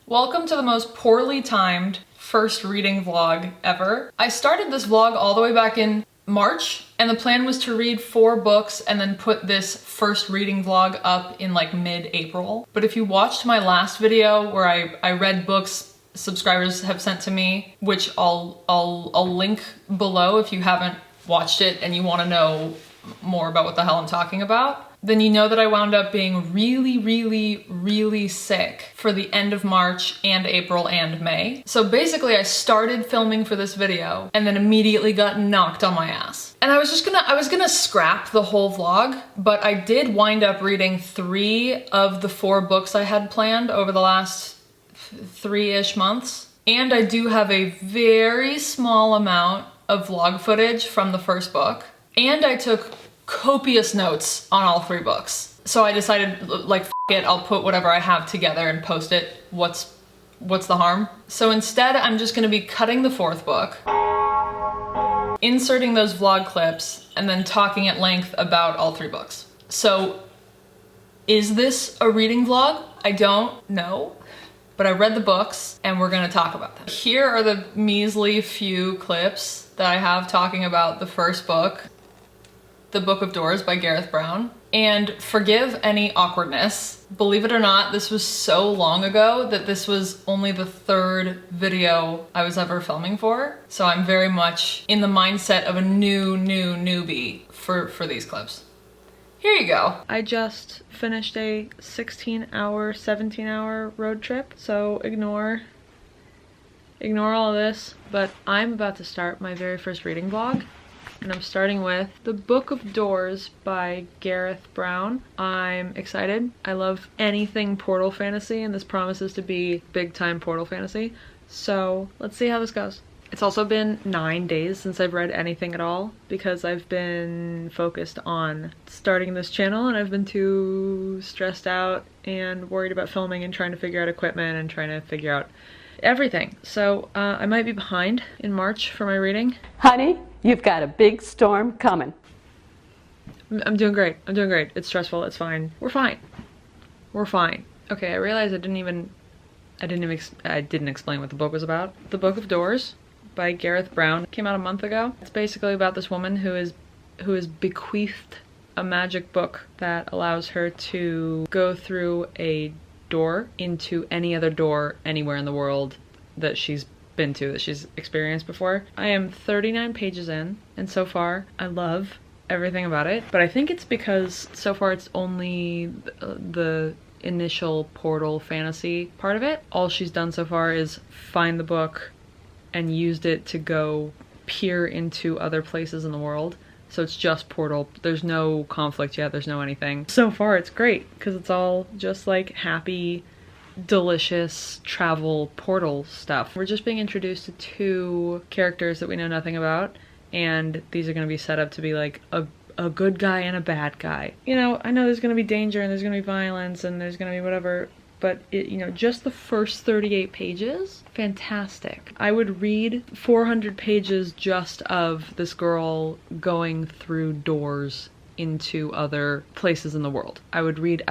Welcome to the most poorly timed first reading vlog ever. I started this vlog all the way back in March, and the plan was to read 4 books and then put this first reading vlog up in like mid-April. But if you watched my last video where I read books subscribers have sent to me, which I'll link below if you haven't watched it and you want to know more about what the hell I'm talking about, then you know that I wound up being really sick for the end of March and April and May. So basically I started filming for this video and then immediately got knocked on my ass. And I was gonna scrap the whole vlog, but I did wind up reading 3 of the 4 books I had planned over the last 3-ish months. And I do have a very small amount of vlog footage from the first book. And I took copious notes on all 3 books. So I decided, like, f it, I'll put whatever I have together and post it. What's the harm? So instead, I'm just gonna be cutting the 4th book, inserting those vlog clips, and then talking at length about all 3 books. So is this a reading vlog? I don't know, but I read the books and we're gonna talk about them. Here are the measly few clips that I have talking about the first book, The Book of Doors by Gareth Brown. And forgive any awkwardness. Believe it or not, this was so long ago that this was only the 3rd video I was ever filming for. So I'm very much in the mindset of a newbie for these clips. Here you go. I just finished a 16-hour, 17-hour road trip, so ignore all of this. But I'm about to start my very first reading vlog. And I'm starting with The Book of Doors by Gareth Brown. I'm excited. I love anything Portal fantasy, and this promises to be big time Portal fantasy. So let's see how this goes. It's also been 9 days since I've read anything at all because I've been focused on starting this channel and I've been too stressed out and worried about filming and trying to figure out equipment and trying to figure out everything. So I might be behind in March for my reading. Honey, you've got a big storm coming. I'm doing great. I'm doing great. It's stressful. It's fine. We're fine. We're fine. Okay, I realized I didn't explain what the book was about. The Book of Doors by Gareth Brown came out a month ago. It's basically about this woman who is bequeathed a magic book that allows her to go through a door into any other door anywhere in the world that she's been to, that she's experienced before. I am 39 pages in, and so far I love everything about it, but I think it's because so far it's only the initial Portal fantasy part of it. All she's done so far is find the book and used it to go peer into other places in the world. So it's just Portal. There's no conflict yet, there's no anything. So far it's great, because it's all just like happy, delicious travel Portal stuff. We're just being introduced to 2 characters that we know nothing about, and these are going to be set up to be like a good guy and a bad guy. You know, I know there's going to be danger and there's going to be violence and there's going to be whatever, but you know, just the first 38 pages, fantastic. I would read 400 pages just of this girl going through doors into other places in the world. I would read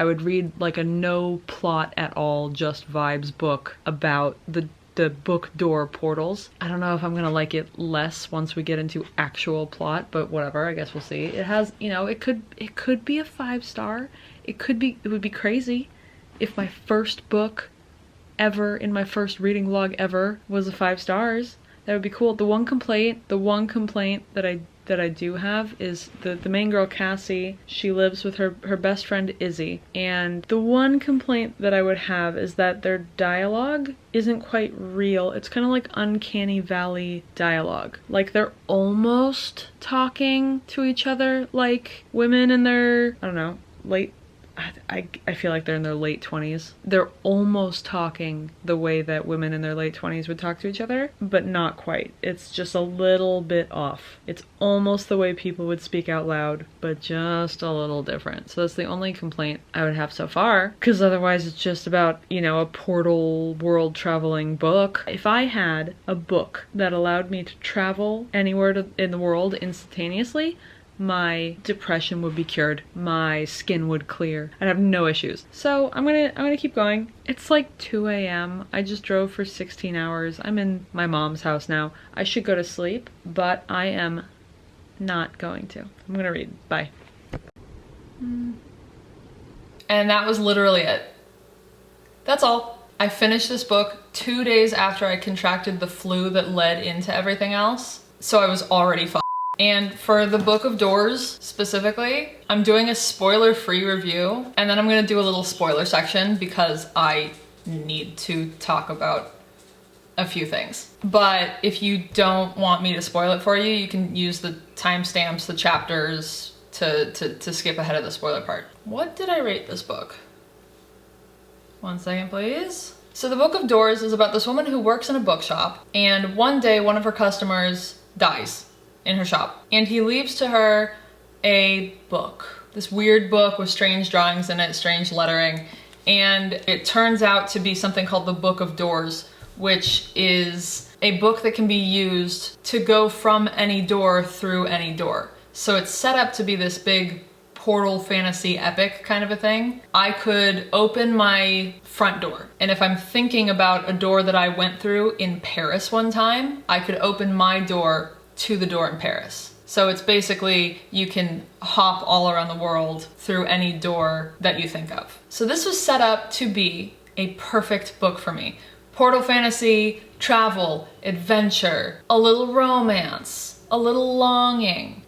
like a no plot at all, just vibes book about the book door portals. I don't know if I'm gonna like it less once we get into actual plot, but whatever, I guess we'll see. It has, you know, it could be a 5-star. It would be crazy if my first book ever in my first reading vlog ever was a 5 stars. That would be cool. The one complaint that I do have is the main girl, Cassie. She lives with her best friend Izzy, and the one complaint that I would have is that their dialogue isn't quite real. It's kind of like Uncanny Valley dialogue. Like they're almost talking to each other like women in their, I don't know, I feel like they're in their late 20s. They're almost talking the way that women in their late 20s would talk to each other, but not quite. It's just a little bit off. It's almost the way people would speak out loud, but just a little different. So that's the only complaint I would have so far, because otherwise it's just about, you know, a Portal world traveling book. If I had a book that allowed me to travel anywhere in the world instantaneously, my depression would be cured. My skin would clear. I'd have no issues. So I'm gonna keep going. It's like 2 a.m. I just drove for 16 hours. I'm in my mom's house now. I should go to sleep, but I am not going to. I'm gonna read. Bye. And that was literally it. That's all. I finished this book 2 days after I contracted the flu that led into everything else. So I was already f***ed. And for the Book of Doors specifically, I'm doing a spoiler-free review, and then I'm gonna do a little spoiler section because I need to talk about a few things. But if you don't want me to spoil it for you, you can use the timestamps, the chapters to skip ahead of the spoiler part. What did I rate this book? 1 second, please. So the Book of Doors is about this woman who works in a bookshop, and one day one of her customers dies in her shop, and he leaves to her a book, this weird book with strange drawings in it, strange lettering, and it turns out to be something called the Book of Doors, which is a book that can be used to go from any door through any door. So it's set up to be this big portal fantasy epic kind of a thing. I could open my front door, and if I'm thinking about a door that I went through in Paris one time, I could open my door to the door in Paris. So it's basically, you can hop all around the world through any door that you think of. So this was set up to be a perfect book for me. Portal fantasy, travel, adventure, a little romance, a little longing.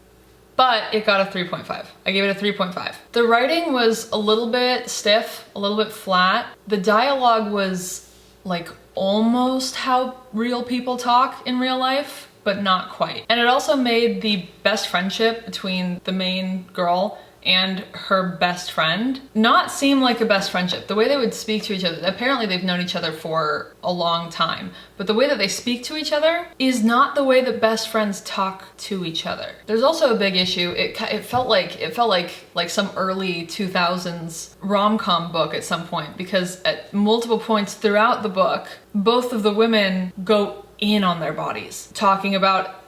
But it got a 3.5. I gave it a 3.5. The writing was a little bit stiff, a little bit flat. The dialogue was like almost how real people talk in real life, but not quite. And it also made the best friendship between the main girl and her best friend not seem like a best friendship. The way they would speak to each other, apparently they've known each other for a long time, but the way that they speak to each other is not the way that best friends talk to each other. There's also a big issue. It felt like some early 2000s rom-com book at some point, because at multiple points throughout the book, both of the women go in on their bodies, talking about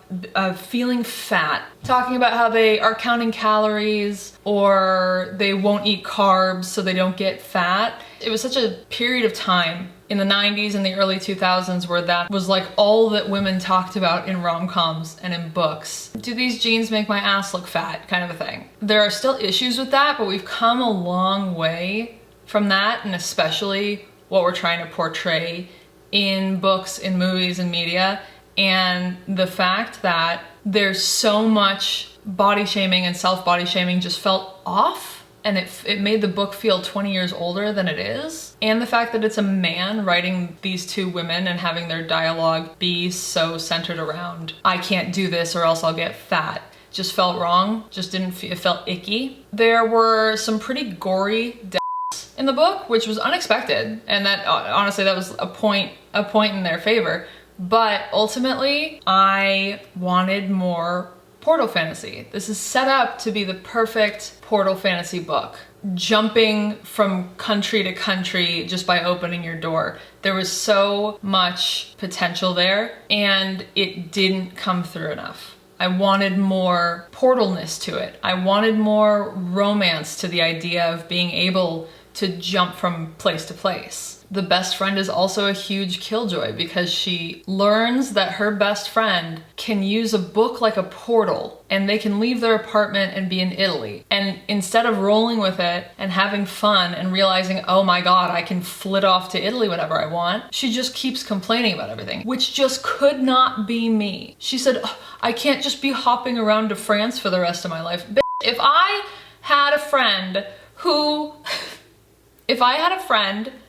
feeling fat, talking about how they are counting calories or they won't eat carbs so they don't get fat. It was such a period of time in the 90s and the early 2000s where that was like all that women talked about in rom-coms and in books. Do these jeans make my ass look fat, kind of a thing. There are still issues with that, but we've come a long way from that, and especially what we're trying to portray in books, in movies, and media. And the fact that there's so much body shaming and self-body shaming just felt off, and it made the book feel 20 years older than it is. And the fact that it's a man writing these two women and having their dialogue be so centered around, I can't do this or else I'll get fat, just felt wrong, just didn't feel, it felt icky. There were some pretty gory deaths in the book, which was unexpected, and that honestly, that was a point in their favor. But ultimately, I wanted more portal fantasy. This is set up to be the perfect portal fantasy book. Jumping from country to country just by opening your door. There was so much potential there, and it didn't come through enough. I wanted more portalness to it. I wanted more romance to the idea of being able to jump from place to place. The best friend is also a huge killjoy because she learns that her best friend can use a book like a portal, and they can leave their apartment and be in Italy. And instead of rolling with it and having fun and realizing, oh my God, I can flit off to Italy whenever I want, she just keeps complaining about everything, which just could not be me. She said, oh, I can't just be hopping around to France for the rest of my life. Bitch, if I had a friend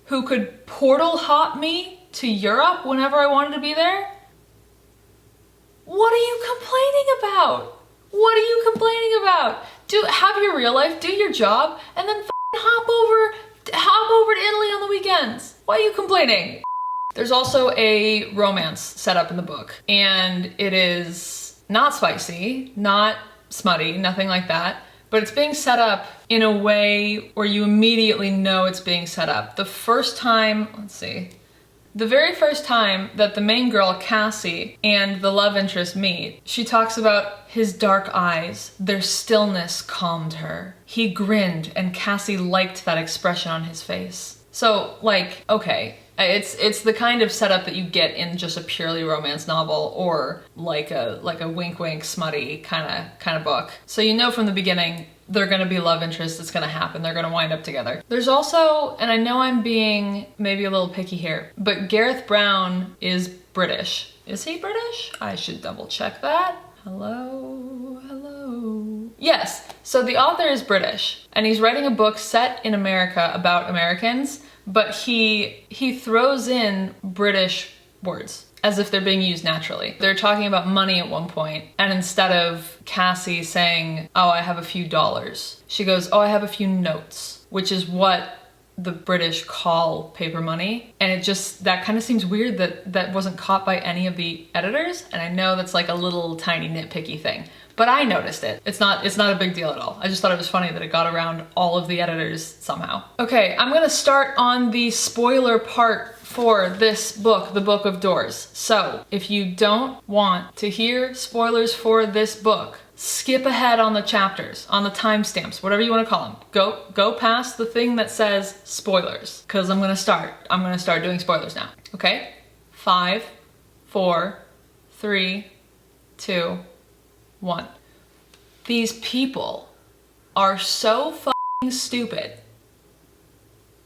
who could portal hop me to Europe whenever I wanted to be there, what are you complaining about? What are you complaining about? Have your real life, do your job, and then hop over to Italy on the weekends. Why are you complaining? There's also a romance set up in the book, and it is not spicy, not smutty, nothing like that. But it's being set up in a way where you immediately know it's being set up. The first time, let's see, The very first time that the main girl, Cassie, and the love interest meet, she talks about his dark eyes. Their stillness calmed her. He grinned, and Cassie liked that expression on his face. So, like, okay, it's the kind of setup that you get in just a purely romance novel, or like a wink wink smutty kind of book. So you know from the beginning they're gonna be love interests, it's gonna happen, they're gonna wind up together. There's also, and I know I'm being maybe a little picky here, but Gareth Brown is British. Is he British? I should double check that. Hello, hello. Yes, so the author is British, and he's writing a book set in America about Americans, but he throws in British words as if they're being used naturally. They're talking about money at one point, and instead of Cassie saying, oh, I have a few dollars, she goes, oh, I have a few notes, which is what the British call paper money. And it just, that kind of seems weird that that wasn't caught by any of the editors. And I know that's like a little tiny nitpicky thing, but I noticed it. It's not a big deal at all. I just thought it was funny that it got around all of the editors somehow. Okay, I'm gonna start on the spoiler part for this book, The Book of Doors. So if you don't want to hear spoilers for this book, skip ahead on the chapters, on the timestamps, whatever you want to call them. Go past the thing that says spoilers, because I'm gonna start doing spoilers now. Okay? 5, 4, 3, 2, 1. These people are so fucking stupid.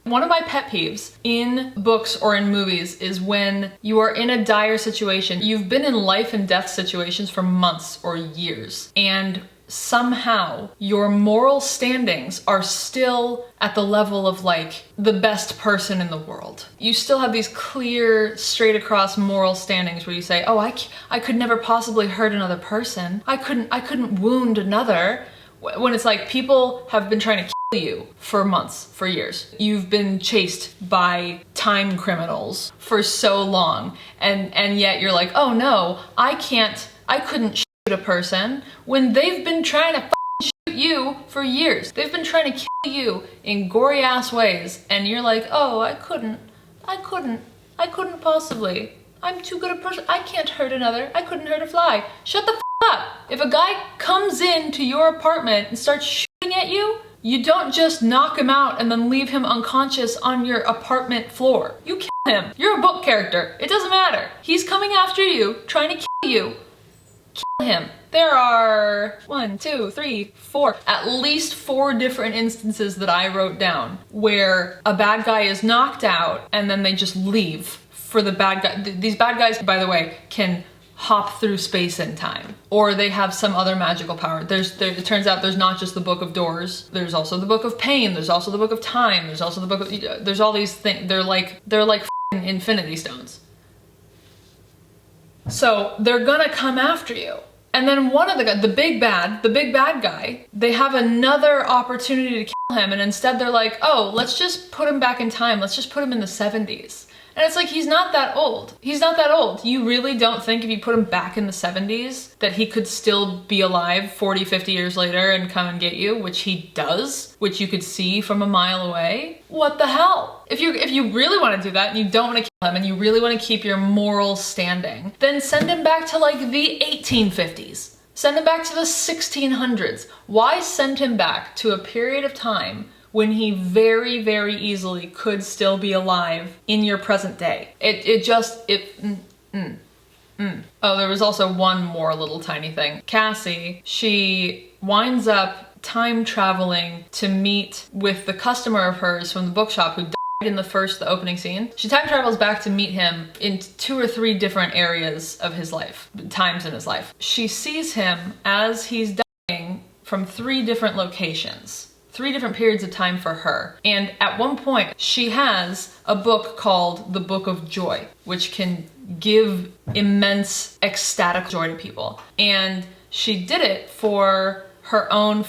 One of my pet peeves in books or in movies is when you are in a dire situation. You've been in life and death situations for months or years, and somehow your moral standings are still at the level of like the best person in the world. You still have these clear, straight across moral standings where you say, oh, I could never possibly hurt another person. I couldn't wound another. When it's like people have been trying to kill you for months, for years. You've been chased by time criminals for so long, and yet you're like, oh no, I couldn't shoot a person when they've been trying to shoot you for years. They've been trying to kill you in gory ass ways, and you're like, oh, I couldn't possibly. I'm too good a person. I can't hurt another. I couldn't hurt a fly. Shut the up. If a guy comes into your apartment and starts shooting at you, you don't just knock him out and then leave him unconscious on your apartment floor. You kill him. You're a book character. It doesn't matter. He's coming after you, trying to kill you. Kill him. There are 1, 2, 3, 4, at least 4 different instances that I wrote down where a bad guy is knocked out and then they just leave for the bad guy. These bad guys, by the way, can hop through space and time, or they have some other magical power. It turns out there's not just the Book of Doors. There's also the Book of Pain. There's also the Book of Time. There's also the Book of. There's all these things. They're like f***ing Infinity Stones. So they're gonna come after you. And then one of the big bad guy, they have another opportunity to kill him, and instead they're like, oh, let's just put him back in time. Let's just put him in the 70s. And it's like, he's not that old. He's not that old. You really don't think if you put him back in the 70s that he could still be alive 40, 50 years later and come and get you, which he does, which you could see from a mile away? What the hell? If you really want to do that and you don't want to kill him and you really want to keep your moral standing, then send him back to like the 1850s. Send him back to the 1600s. Why send him back to a period of time when he very, very easily could still be alive in your present day? Oh, there was also one more little tiny thing. Cassie, she winds up time traveling to meet with the customer of hers from the bookshop who died in the opening scene. She time travels back to meet him in 2 or 3 different areas of his life, times in his life. She sees him as he's dying from 3 different locations. 3 different periods of time for her. And at one point, she has a book called The Book of Joy, which can give immense ecstatic joy to people. And she did it for her own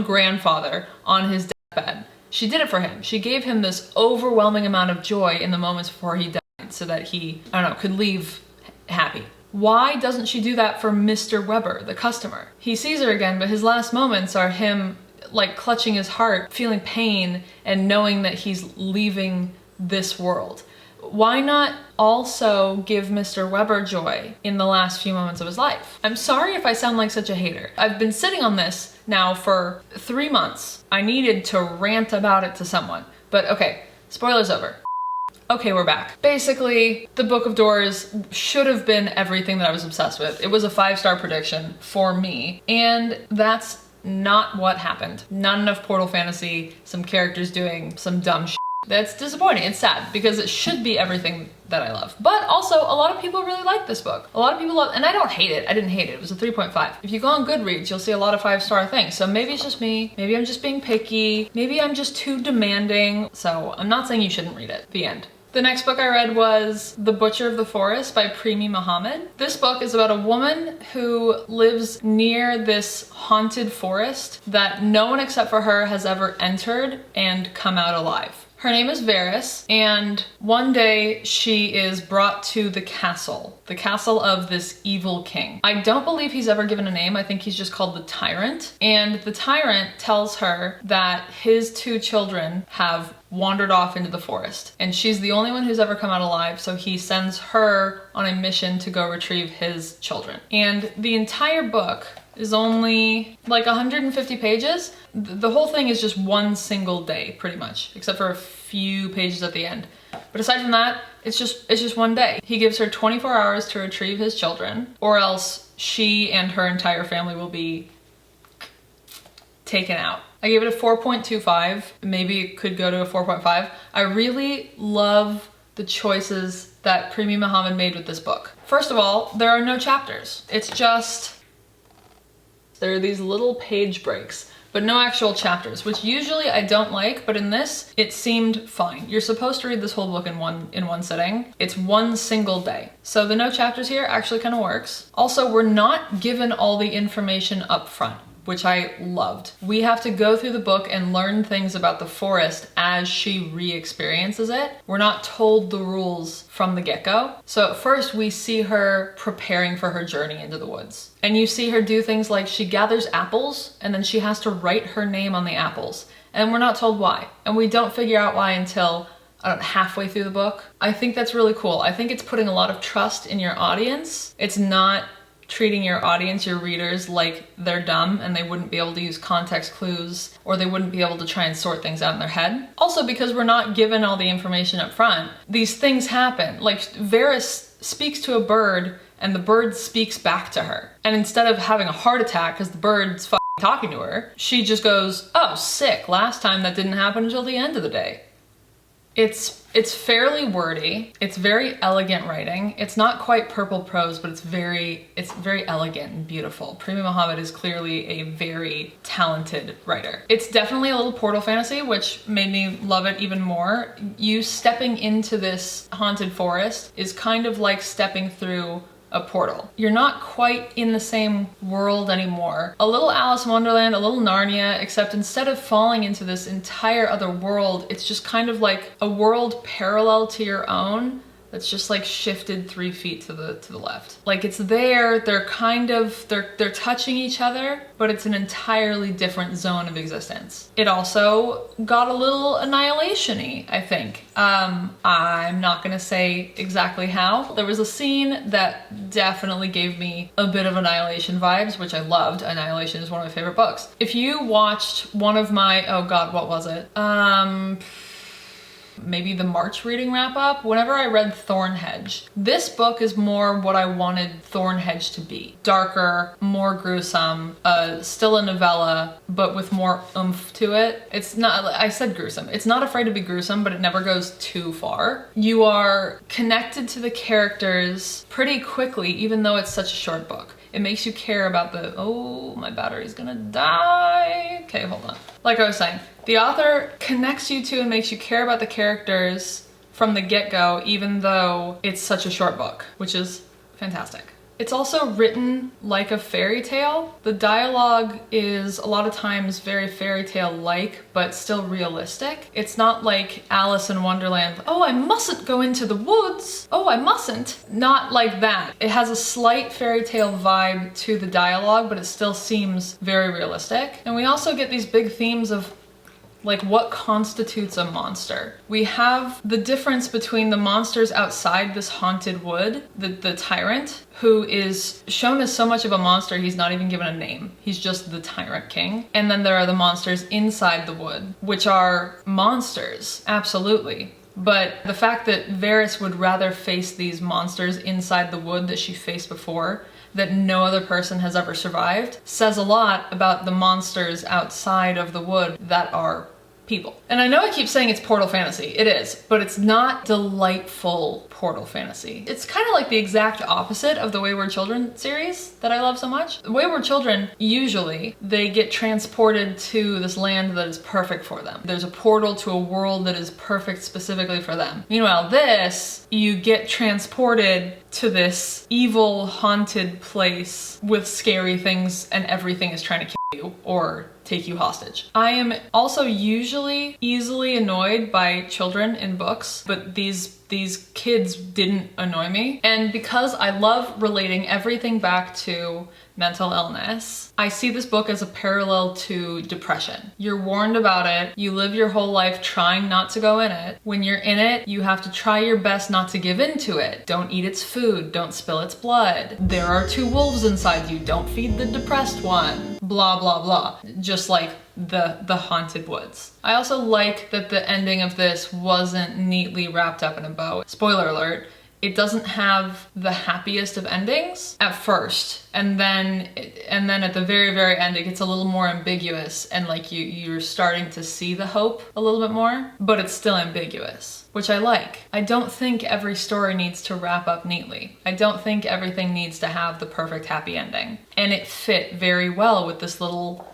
grandfather on his deathbed. She did it for him. She gave him this overwhelming amount of joy in the moments before he died so that he, could leave happy. Why doesn't she do that for Mr. Weber, the customer? He sees her again, but his last moments are him like clutching his heart, feeling pain, and knowing that he's leaving this world. Why not also give Mr. Weber joy in the last few moments of his life? I'm sorry if I sound like such a hater. I've been sitting on this now for 3 months. I needed to rant about it to someone. But okay, spoilers over. Okay, we're back. Basically, the Book of Doors should have been everything that I was obsessed with. It was a 5-star prediction for me, and that's not what happened. Not enough portal fantasy, some characters doing some dumb shit. That's disappointing. It's sad because it should be everything that I love. But also, a lot of people really like this book. A lot of people love, and I don't hate it. I didn't hate it. It was a 3.5. If you go on Goodreads, you'll see a lot of 5-star things. So maybe it's just me. Maybe I'm just being picky. Maybe I'm just too demanding. So I'm not saying you shouldn't read it. The end. The next book I read was The Butcher of the Forest by Premi Muhammad. This book is about a woman who lives near this haunted forest that no one except for her has ever entered and come out alive. Her name is Varys, and one day she is brought to the castle of this evil king. I don't believe he's ever given a name. I think he's just called the Tyrant. And the Tyrant tells her that his 2 children have wandered off into the forest, and she's the only one who's ever come out alive, so he sends her on a mission to go retrieve his children. And the entire book is only like 150 pages. The whole thing is just one single day, pretty much, except for a few pages at the end. But aside from that, it's just one day. He gives her 24 hours to retrieve his children, or else she and her entire family will be taken out. I gave it a 4.25. Maybe it could go to a 4.5. I really love the choices that Premi Muhammad made with this book. First of all, there are no chapters. It's just, there are these little page breaks, but no actual chapters, which usually I don't like, but in this, it seemed fine. You're supposed to read this whole book in one sitting. It's one single day. So the no chapters here actually kind of works. Also, we're not given all the information up front, which I loved. We have to go through the book and learn things about the forest as she re-experiences it. We're not told the rules from the get-go. So at first we see her preparing for her journey into the woods. And you see her do things like she gathers apples and then she has to write her name on the apples. And we're not told why. And we don't figure out why until halfway through the book. I think that's really cool. I think it's putting a lot of trust in your audience. It's not treating your audience, your readers, like they're dumb and they wouldn't be able to use context clues, or they wouldn't be able to try and sort things out in their head. Also, because we're not given all the information up front, these things happen. Like Varys speaks to a bird and the bird speaks back to her. And instead of having a heart attack because the bird's talking to her, she just goes, oh, sick, last time that didn't happen until the end of the day. It's fairly wordy. It's very elegant writing. It's not quite purple prose, but it's very elegant and beautiful. Premi Muhammad is clearly a very talented writer. It's definitely a little portal fantasy, which made me love it even more. You stepping into this haunted forest is kind of like stepping through a portal. You're not quite in the same world anymore. A little Alice in Wonderland, a little Narnia, except instead of falling into this entire other world, it's just kind of like a world parallel to your own that's just like shifted 3 feet to the left. Like it's there, they're touching each other, but it's an entirely different zone of existence. It also got a little annihilation-y, I think. I'm not gonna say exactly how. There was a scene that definitely gave me a bit of Annihilation vibes, which I loved. Annihilation is one of my favorite books. If you watched one of my, oh God, what was it? Maybe the March reading wrap up, whenever I read Thornhedge. This book is more what I wanted Thornhedge to be. Darker, more gruesome, still a novella, but with more oomph to it. It's not, I said gruesome. It's not afraid to be gruesome, but it never goes too far. You are connected to the characters pretty quickly, even though it's such a short book. It makes you care about the, oh, my battery's gonna die. Okay, hold on. Like I was saying, the author connects you to and makes you care about the characters from the get-go, even though it's such a short book, which is fantastic. It's also written like a fairy tale. The dialogue is a lot of times very fairy tale-like, but still realistic. It's not like Alice in Wonderland, oh, I mustn't go into the woods. Oh, I mustn't. Not like that. It has a slight fairy tale vibe to the dialogue, but it still seems very realistic. And we also get these big themes of Like, what constitutes a monster? We have the difference between the monsters outside this haunted wood, the tyrant, who is shown as so much of a monster he's not even given a name. He's just the Tyrant King. And then there are the monsters inside the wood, which are monsters, absolutely. But the fact that Varys would rather face these monsters inside the wood that she faced before, that no other person has ever survived, says a lot about the monsters outside of the wood that are people. And I know I keep saying it's portal fantasy, it is, but it's not delightful portal fantasy. It's kind of like the exact opposite of the Wayward Children series that I love so much. The Wayward Children, usually, they get transported to this land that is perfect for them. There's a portal to a world that is perfect specifically for them. Meanwhile, this, you get transported to this evil, haunted place with scary things and everything is trying to kill you or take you hostage. I am also usually easily annoyed by children in books, but these kids didn't annoy me. And because I love relating everything back to mental illness, I see this book as a parallel to depression. You're warned about it, you live your whole life trying not to go in it. When you're in it, you have to try your best not to give in to it. Don't eat its food, don't spill its blood. There are 2 wolves inside you, don't feed the depressed one. Blah, blah, blah. Just like the haunted woods. I also like that the ending of this wasn't neatly wrapped up in a bow. Spoiler alert, it doesn't have the happiest of endings at first, and then at the very, very end it gets a little more ambiguous, and like you're starting to see the hope a little bit more, but it's still ambiguous, which I like. I don't think every story needs to wrap up neatly. I don't think everything needs to have the perfect happy ending, and it fit very well with this little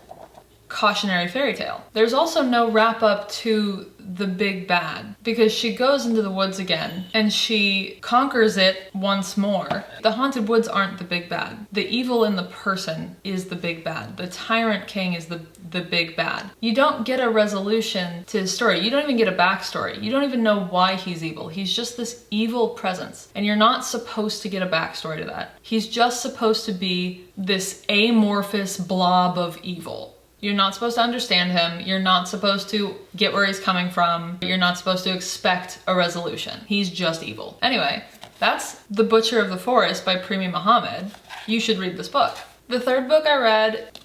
cautionary fairy tale. There's also no wrap up to the big bad, because she goes into the woods again and she conquers it once more. The haunted woods aren't the big bad. The evil in the person is the big bad. The Tyrant King is the big bad. You don't get a resolution to his story. You don't even get a backstory. You don't even know why he's evil. He's just this evil presence, and you're not supposed to get a backstory to that. He's just supposed to be this amorphous blob of evil. You're not supposed to understand him. You're not supposed to get where he's coming from. You're not supposed to expect a resolution. He's just evil. Anyway, that's The Butcher of the Forest by Premi Muhammad. You should read this book. The third book I read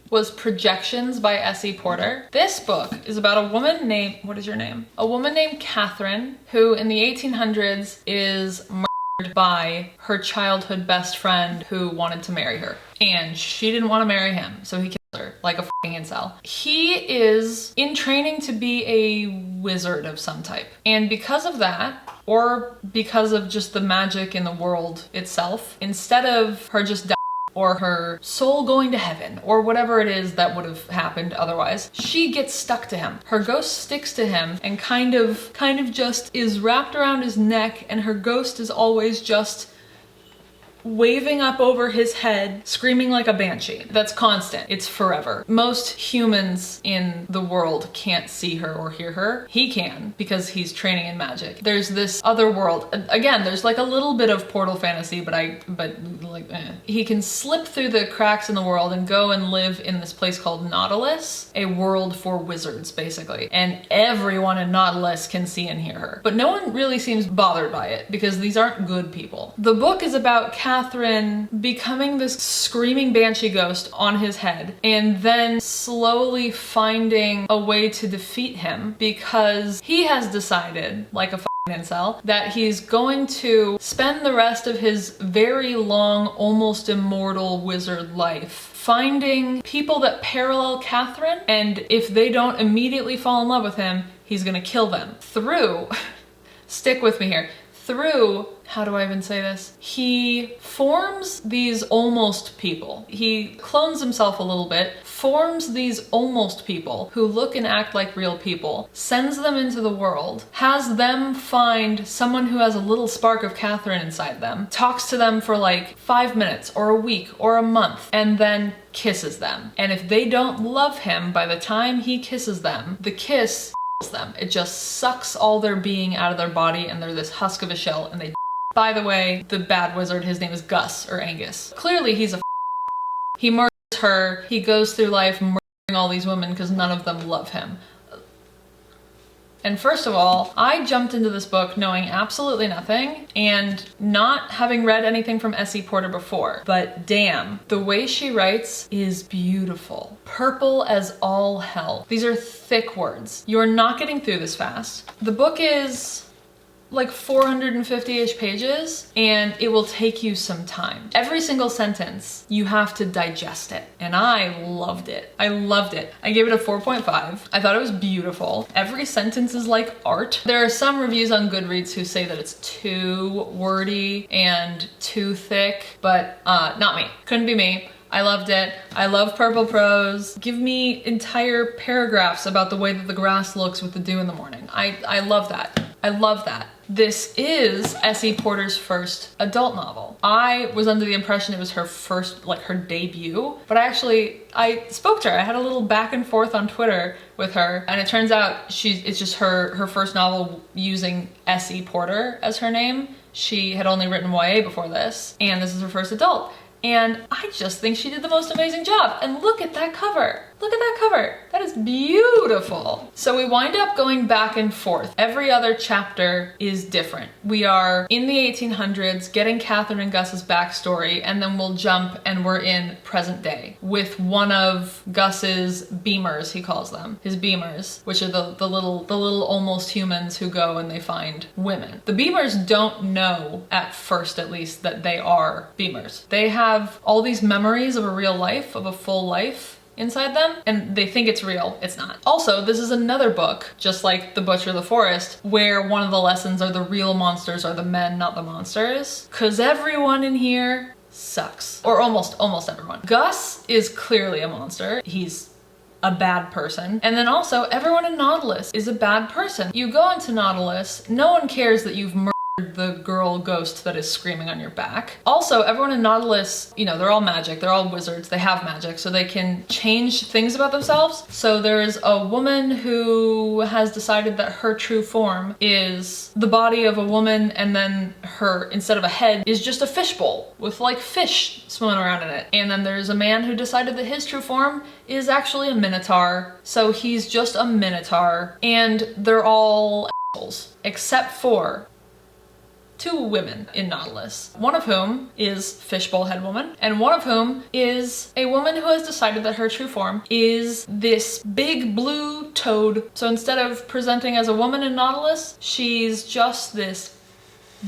was Projections by S.E. Porter. This book is about a woman named, what is your name? A woman named Catherine, who in the 1800s is murdered by her childhood best friend who wanted to marry her. And she didn't want to marry him, so he killed her like a fucking incel. He is in training to be a wizard of some type. And because of that, or because of just the magic in the world itself, instead of her just dying or her soul going to heaven or whatever it is that would have happened otherwise, she gets stuck to him. Her ghost sticks to him and kind of just is wrapped around his neck, and her ghost is always just waving up over his head, screaming like a banshee. That's constant. It's forever. Most humans in the world can't see her or hear her. He can, because he's training in magic. There's this other world. Again, there's like a little bit of portal fantasy, but he can slip through the cracks in the world and go and live in this place called Nautilus, a world for wizards, basically. And everyone in Nautilus can see and hear her. But no one really seems bothered by it, because these aren't good people. The book is about Catherine becoming this screaming banshee ghost on his head, and then slowly finding a way to defeat him, because he has decided, like a incel, that he's going to spend the rest of his very long, almost immortal wizard life finding people that parallel Catherine, and if they don't immediately fall in love with him, he's gonna kill them through, stick with me here, through, how do I even say this? He forms these almost people. He clones himself a little bit, forms these almost people who look and act like real people, sends them into the world, has them find someone who has a little spark of Catherine inside them, talks to them for like 5 minutes or a week or a month, and then kisses them. And if they don't love him by the time he kisses them, the kiss them. It just sucks all their being out of their body, and they're this husk of a shell, and they By the way, the bad wizard, his name is Gus or Angus. Clearly he's a he murders her, he goes through life murdering all these women because none of them love him. And first of all, I jumped into this book knowing absolutely nothing and not having read anything from S.E. Porter before. But damn, the way she writes is beautiful. Purple as all hell. These are thick words. You are not getting through this fast. The book is like 450-ish pages, and it will take you some time. Every single sentence, you have to digest it, and I loved it. I loved it. I gave it a 4.5. I thought it was beautiful. Every sentence is like art. There are some reviews on Goodreads who say that it's too wordy and too thick, but not me. Couldn't be me. I loved it. I love purple prose. Give me entire paragraphs about the way that the grass looks with the dew in the morning. I love that. I love that. This is S.E. Porter's first adult novel. I was under the impression it was her first, like her debut, but I spoke to her. I had a little back and forth on Twitter with her, and it turns out it's just her first novel using S.E. Porter as her name. She had only written YA before this, and this is her first adult. And I just think she did the most amazing job. And look at that cover. Look at that cover. That is beautiful. So we wind up going back and forth. Every other chapter is different. We are in the 1800s getting Catherine and Gus's backstory, and then we'll jump and we're in present day with one of Gus's beamers, he calls them. His beamers, which are the little almost humans who go and they find women. The beamers don't know, at first at least, that they are beamers. They have all these memories of a real life, of a full life inside them, and they think it's real. It's not. Also, this is another book, just like The Butcher of the Forest, where one of the lessons are the real monsters are the men, not the monsters. 'Cause everyone in here sucks. Or almost everyone. Gus is clearly a monster. He's a bad person. And then also, everyone in Nautilus is a bad person. You go into Nautilus, no one cares that you've murdered the girl ghost that is screaming on your back. Also, everyone in Nautilus, you know, they're all magic, they're all wizards, they have magic, so they can change things about themselves. So there's a woman who has decided that her true form is the body of a woman, and then her, instead of a head, is just a fishbowl with like fish swimming around in it. And then there's a man who decided that his true form is actually a minotaur, so he's just a minotaur. And they're all assholes, except for two women in Nautilus, one of whom is Fishbowl Head Woman, and one of whom is a woman who has decided that her true form is this big blue toad. So instead of presenting as a woman in Nautilus, she's just this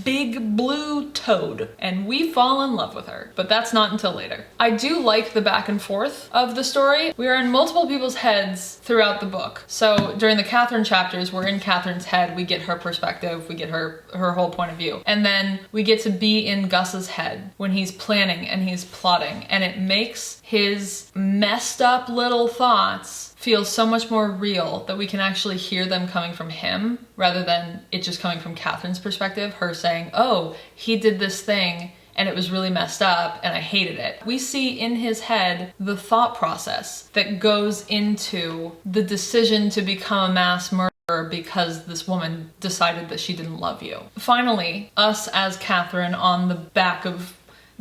big blue toad, and we fall in love with her. But that's not until later. I do like the back and forth of the story. We are in multiple people's heads throughout the book. So during the Catherine chapters, we're in Catherine's head, we get her perspective, we get her whole point of view. And then we get to be in Gus's head when he's planning and he's plotting, and it makes his messed up little thoughts feel so much more real that we can actually hear them coming from him rather than it just coming from Catherine's perspective, her saying, oh, he did this thing and it was really messed up and I hated it. We see in his head the thought process that goes into the decision to become a mass murderer because this woman decided that she didn't love you. Finally, us as Catherine on the back of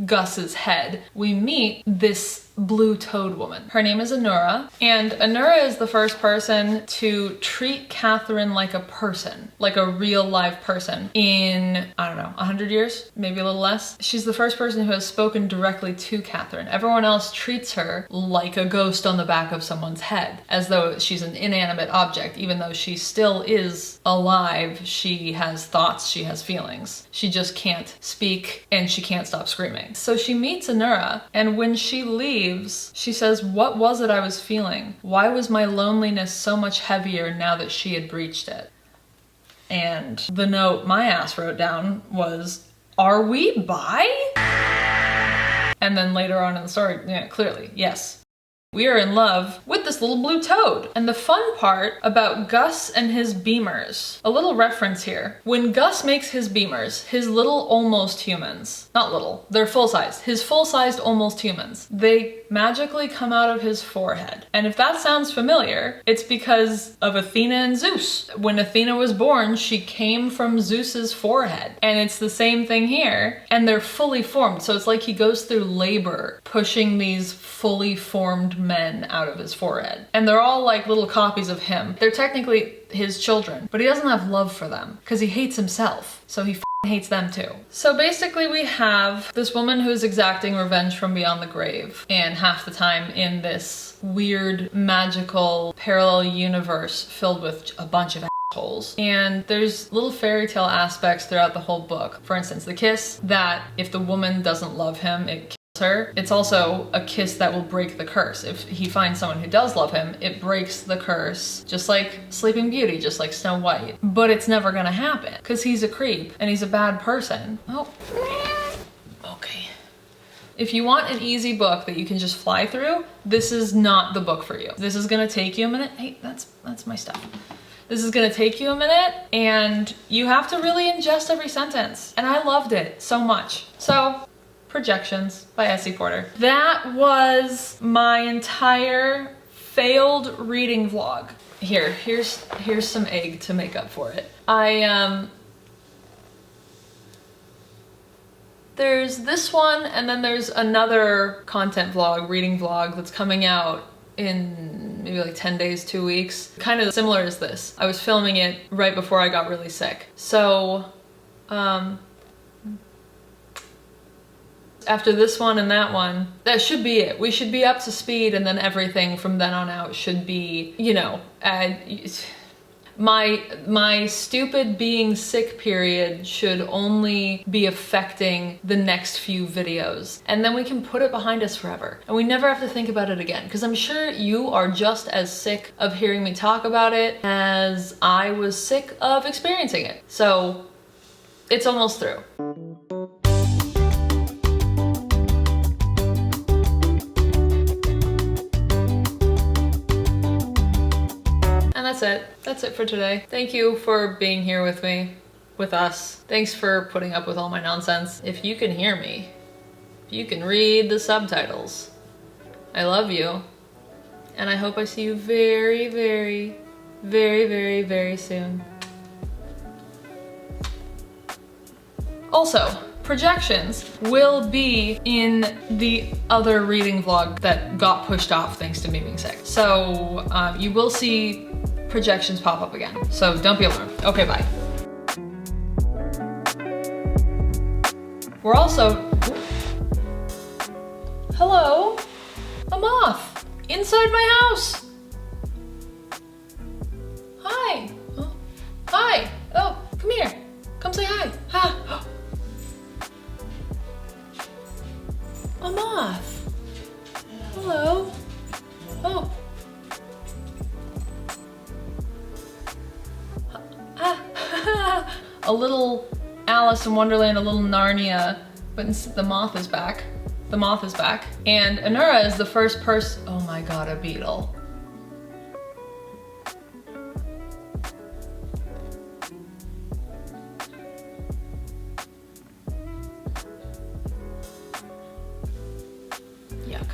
Gus's head, we meet this blue toad woman. Her name is Anura, and Anura is the first person to treat Catherine like a person, like a real live person in, I don't know, 100 years, maybe a little less. She's the first person who has spoken directly to Catherine. Everyone else treats her like a ghost on the back of someone's head, as though she's an inanimate object, even though she still is alive. She has thoughts, she has feelings. She just can't speak and she can't stop screaming. So she meets Anura, and when she leaves, she says, what was it I was feeling? Why was my loneliness so much heavier now that she had breached it? And the note my ass wrote down was, are we bi? And then later on in the story, yeah, clearly, yes. We are in love with this little blue toad. And the fun part about Gus and his beamers, a little reference here. When Gus makes his beamers, his little almost humans, not little, they're full-sized, his full-sized almost humans, they magically come out of his forehead. And if that sounds familiar, it's because of Athena and Zeus. When Athena was born, she came from Zeus's forehead. And it's the same thing here, and they're fully formed. So it's like he goes through labor, pushing these fully formed men out of his forehead. And they're all like little copies of him. They're technically his children, but he doesn't have love for them because he hates himself. So he hates them too. So basically we have this woman who's exacting revenge from beyond the grave, and half the time in this weird magical parallel universe filled with a bunch of assholes. And there's little fairy tale aspects throughout the whole book. For instance, the kiss that if the woman doesn't love him, it kills her. It's also a kiss that will break the curse. If he finds someone who does love him, it breaks the curse, just like Sleeping Beauty, just like Snow White. But it's never gonna happen because he's a creep and he's a bad person. Oh, okay. If you want an easy book that you can just fly through, this is not the book for you. This is gonna take you a minute. Hey, that's my stuff. This is gonna take you a minute and you have to really ingest every sentence. And I loved it so much. So, Projections by S.E. Porter. That was my entire failed reading vlog. Here's some egg to make up for it. There's this one, and then there's another content vlog, reading vlog that's coming out in maybe like 10 days, 2 weeks. Kind of similar as this. I was filming it right before I got really sick. So, after this one and that one, that should be it. We should be up to speed, and then everything from then on out should be, you know, my stupid being sick period should only be affecting the next few videos. And then we can put it behind us forever. And we never have to think about it again. Because I'm sure you are just as sick of hearing me talk about it as I was sick of experiencing it. So it's almost through. And that's it. That's it for today. Thank you for being here with me, with us. Thanks for putting up with all my nonsense. If you can hear me, if you can read the subtitles, I love you. And I hope I see you very, very, very, very, very soon. Also, projections will be in the other reading vlog that got pushed off thanks to me being sick. So you will see projections pop up again. So don't be alarmed. Okay, bye. We're also... Hello? A moth inside my house. Hi. Oh. Hi. Oh, come here. Come say hi. Ha. A moth. Hello. Oh. A little Alice in Wonderland, a little Narnia, but instead the moth is back. The moth is back. And Anura is the first person— oh my god, a beetle. Yuck.